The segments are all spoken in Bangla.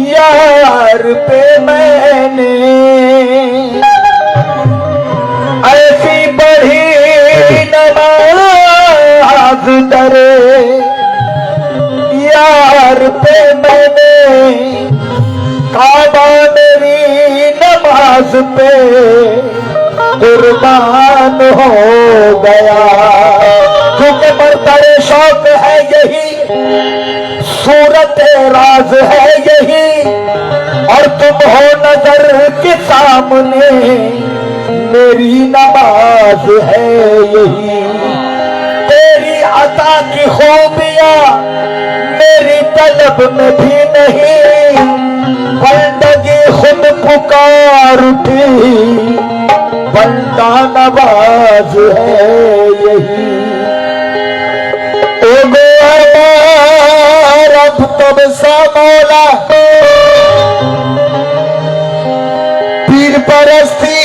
यार पे मैंने ऐसी पढ़ी नमाज दरे यार पे मैंने काबा मेरी नमाज पे कुर्बान हो गया। क्योंकि बड़े शौक है यही, सूरत राज है यही, और तुम हो नजर के सामने मेरी नमाज है यही। तेरी अता की खूबियां मेरी तलब में भी नहीं, बंदगी खुद पुकार उठी, बंदा नवाज है यही। रब तब सा मौला पीर परस्ती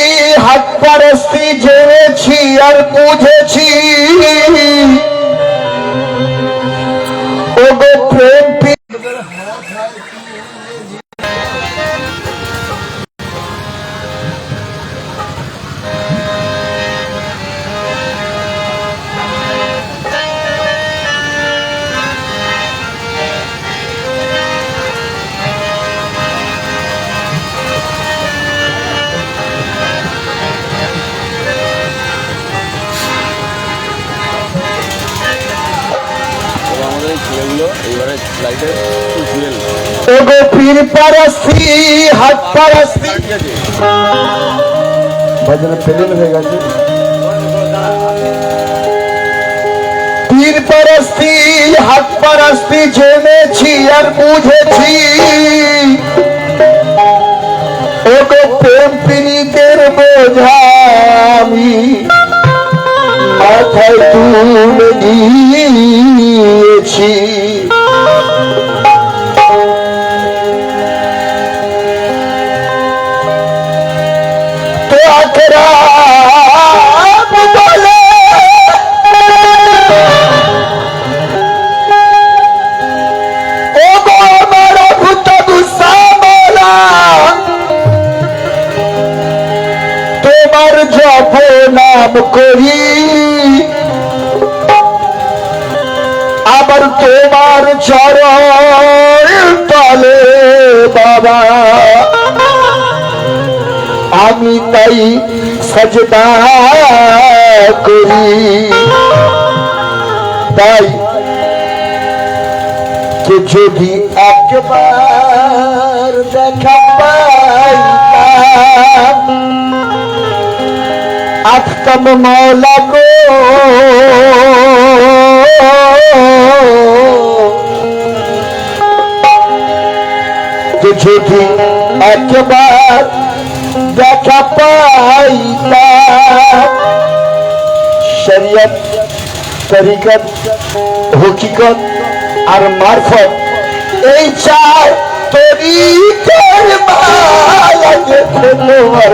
हक परस्ती जेवे छी और पूजे छी ओगो प्रेम पी ओगो पीर परस्ती हक परस्ती भजन फिल्म रहेगा जी। पीर परस्ती हक परस्ती जेमे छी और मुझे छी ओगो प्रेम पीनी तेर बोझामी माथे तुम छी नाम करी आबर तोमार चरण तले बाबा आमी ताई सजदा करी ताई कि যদি একবার দেখা পাইতাম আফতাব মৌলা গো যদি একবার দেখা পাইতাম শরিয়ত তরিকত হকিকত আর মারফত এই চার তরিকার মালা দেখে তোমার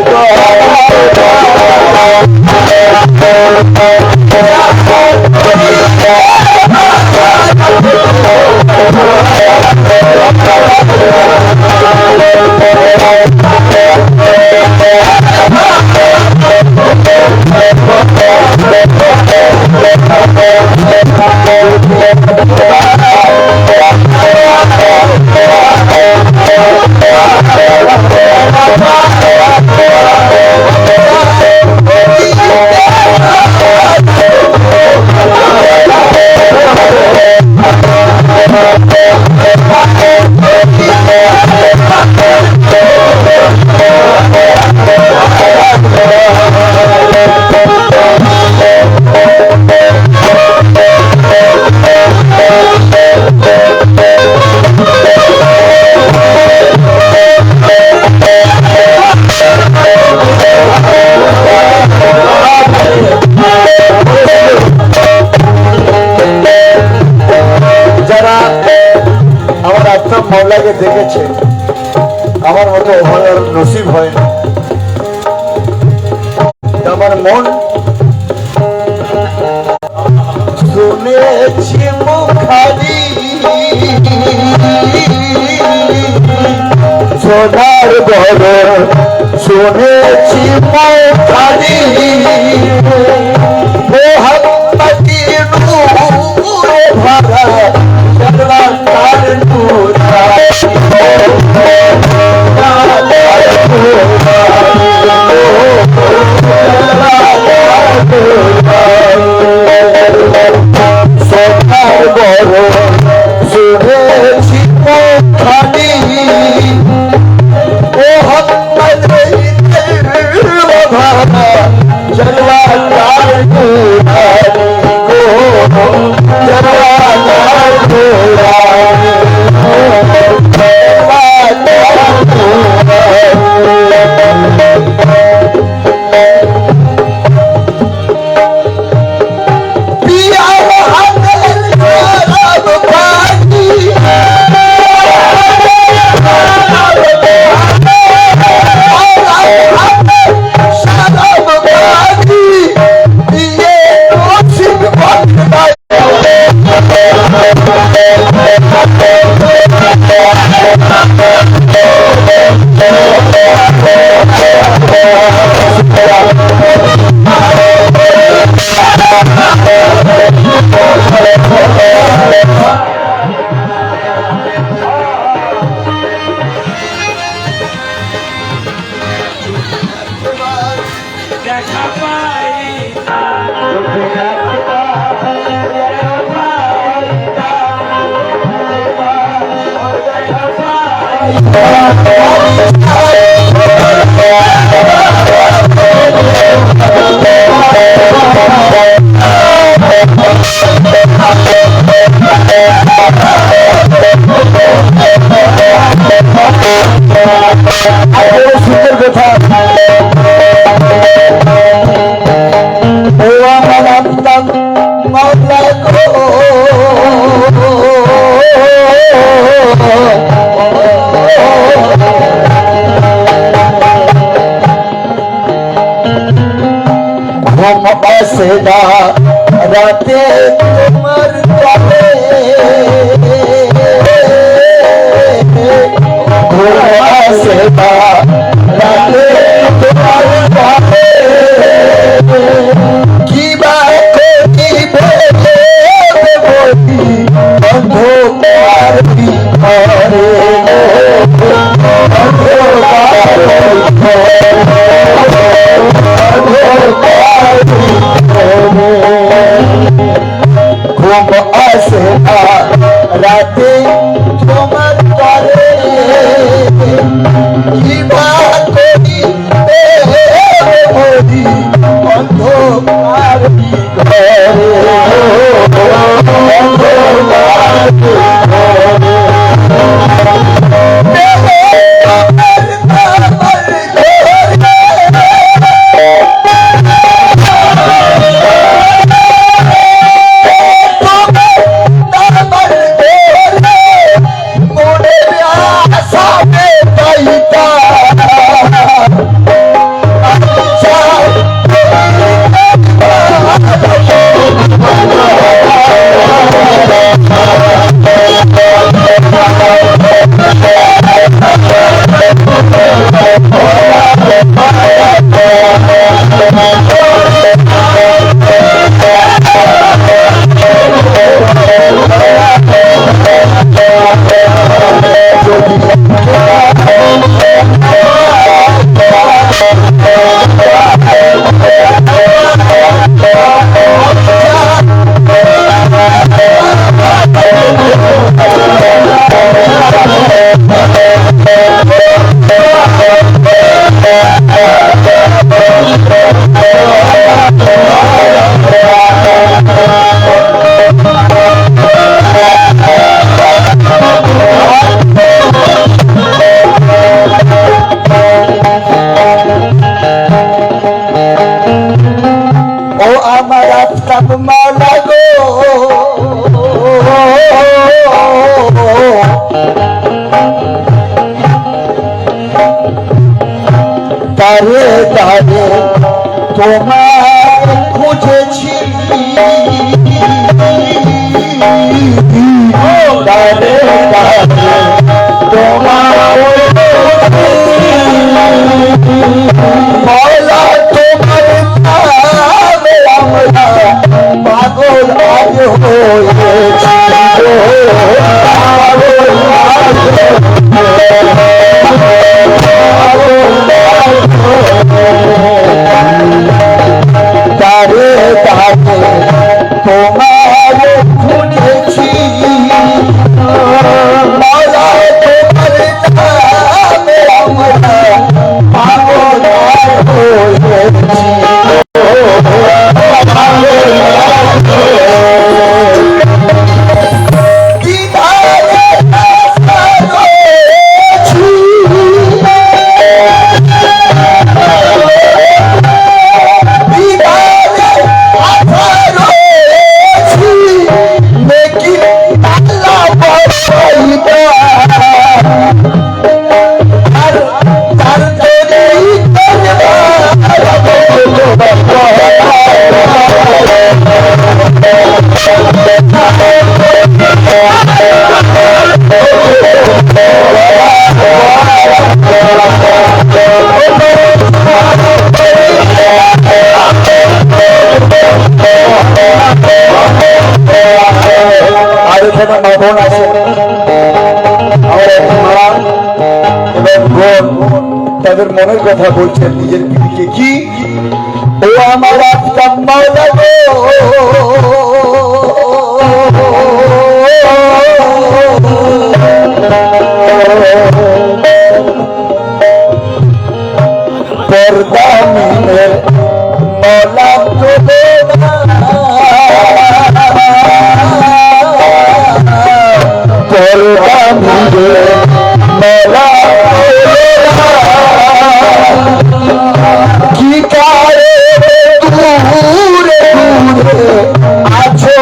মৌলাকে দেখেছে আমার মতো ওভার নসিব হয় না আমার মন শুনেছি মুখারি সোনার বড় শুনেছি মুখারি মোহাম্মদী নূরে ভরা জলওয়ার নূর সোনার বড় শুনেছি মুখারি মোহাম্মদ ভরা জলওয়ার নূর জলওয়ার নূর সেদা রাতে তোমার কাছে সেদা রাতে তোমার কাছে কি বাকি বলি অন্ধকার বিহারে ঘুম আসে না রাতে তোমার করে কি বা করি মরি অন্ধকার বিঘরে দাঁড়ে দাঁড়ে তোমায় খুঁজেছি দাঁড়ে দাঁড়ে তোমায় মওলা তোমার নামে আমরা পাগল আজ হয়েছি দাঁড়ে দাঁড়ে তোমার খুঁজেছি মওলা তোমার নামে আমরা পাগল হয়েছি তাদের মনের কথা বলছেন নিজের বিবিকে কি ও আমার আত্মা মাওলা পর্দা মিনের মওলা পর্দা মিনের মওলা কি কারে দূরে দূরে আছো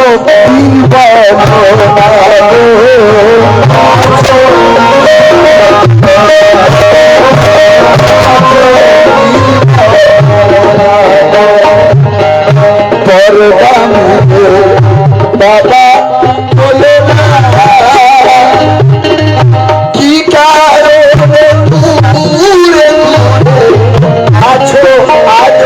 বাবা বলে না কি কারে দূরে দূরে আছো আজ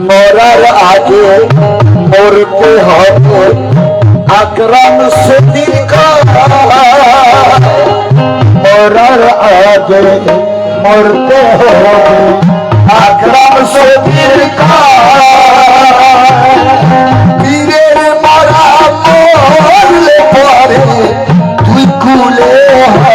মরার আগে মরতে হবে আকরাম সিদ্দিক মরার আগে মরতে হবে আকরাম সিদ্দিক পীরের মারা মরলে পরে তুই কুলে হয়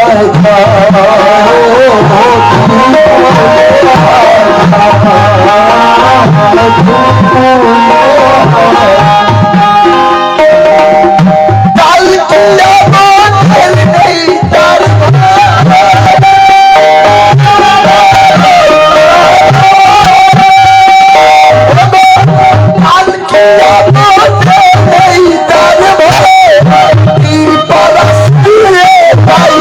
Bye.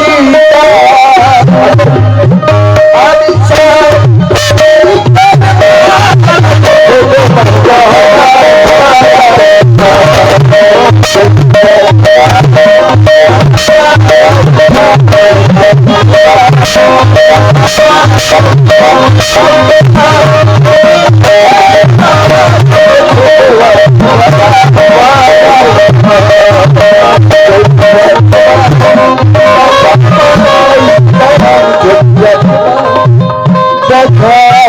দেখা